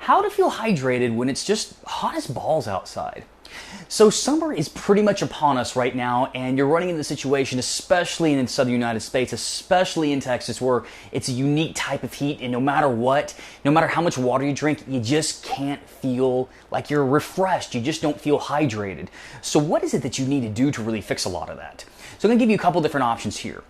how to feel hydrated when it's just hot as balls outside. So summer is pretty much upon us right now, and you're running into the situation, especially in the southern United States, especially in Texas, where it's a unique type of heat, and no matter what, no matter how much water you drink, you just can't feel like you're refreshed. You just don't feel hydrated. So what is it that you need to do to really fix a lot of that? So I'm going to give you a couple different options here.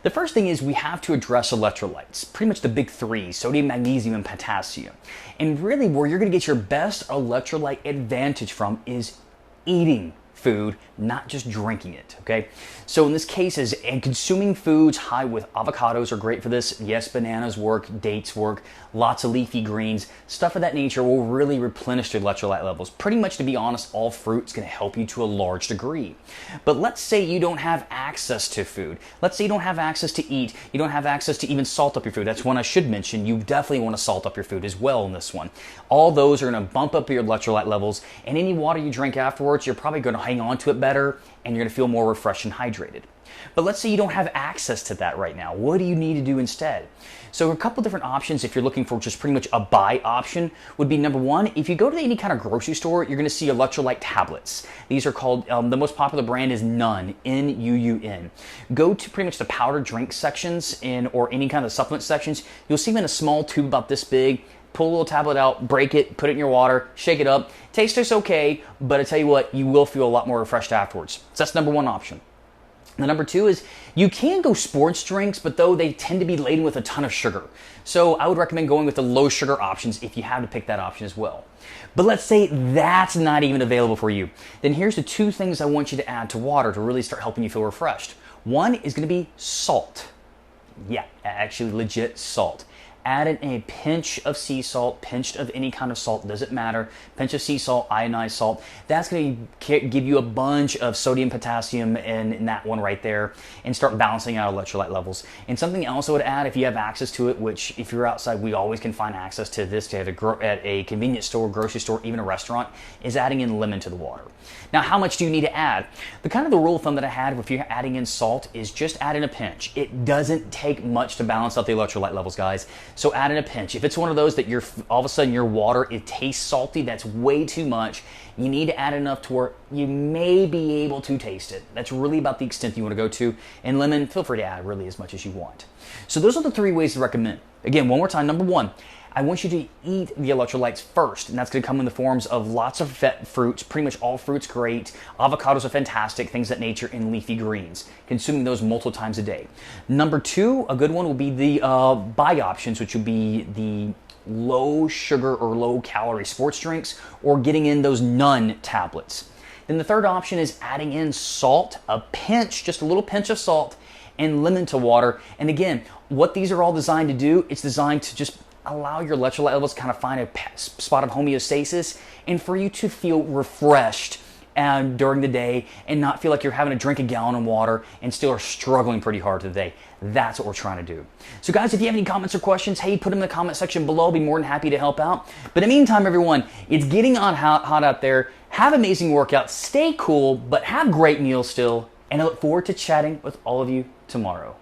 The first thing is we have to address electrolytes, pretty much the big three: sodium, magnesium, and potassium. And really where you're going to get your best electrolyte advantage from is eating food, not just drinking it, okay? So in this case, and consuming foods high with avocados are great for this. Yes, bananas work, dates work, lots of leafy greens, stuff of that nature will really replenish the electrolyte levels. Pretty much, to be honest, all fruit's gonna help you to a large degree. But let's say you don't have access to food. Let's say you don't have access to eat. You don't have access to even salt up your food. That's one I should mention. You definitely wanna salt up your food as well in this one. All those are gonna bump up your electrolyte levels, and any water you drink afterwards, you're probably gonna hang on to it better, and you're going to feel more refreshed and hydrated. But let's say you don't have access to that right now. What do you need to do instead? So a couple different options, if you're looking for just pretty much a buy option, would be number one, if you go to any kind of grocery store, you're going to see electrolyte tablets. These are called, the most popular brand is Nun, N-U-U-N. Go to pretty much the powdered drink sections or any kind of supplement sections. You'll see them in a small tube about this big. Pull a little tablet out, break it, put it in your water, shake it up. Tastes okay, but I tell you what, you will feel a lot more refreshed afterwards. So that's number one option. The number two is you can go sports drinks, but though they tend to be laden with a ton of sugar. So I would recommend going with the low sugar options if you have to pick that option as well. But let's say that's not even available for you. Then here's the two things I want you to add to water to really start helping you feel refreshed. One is going to be salt. Yeah, actually legit salt. Add in a pinch of sea salt, pinch of any kind of salt, doesn't matter. Pinch of sea salt, ionized salt. That's going to give you a bunch of sodium, potassium in that one right there, and start balancing out electrolyte levels. And something else I would add, if you have access to it, which if you're outside, we always can find access to this at a convenience store, grocery store, even a restaurant, is adding in lemon to the water. Now, how much do you need to add? The rule of thumb that I had if you're adding in salt is just add in a pinch. It doesn't take much to balance out the electrolyte levels, guys. So add in a pinch. If it's one of those that all of a sudden your water, it tastes salty, that's way too much. You need to add enough to where you may be able to taste it. That's really about the extent you want to go to. And lemon, feel free to add really as much as you want. So those are the three ways to recommend. Again, one more time. Number one, I want you to eat the electrolytes first, and that's going to come in the forms of lots of fruits. Pretty much all fruits great. Avocados are fantastic, things of that nature, and leafy greens. Consuming those multiple times a day. Number two, a good one will be the buy options, which would be the low sugar or low calorie sports drinks, or getting in those Nun tablets. Then the third option is adding in salt, a pinch, just a little pinch of salt, and lemon to water. And again, what these are all designed to do, it's designed to just allow your electrolyte levels to kind of find a spot of homeostasis and for you to feel refreshed during the day and not feel like you're having to drink a gallon of water and still are struggling pretty hard today. That's what we're trying to do. So guys, if you have any comments or questions, hey, put them in the comment section below. I'll be more than happy to help out. But in the meantime, everyone, it's getting on hot out there. Have amazing workouts. Stay cool, but have great meals still. And I look forward to chatting with all of you tomorrow.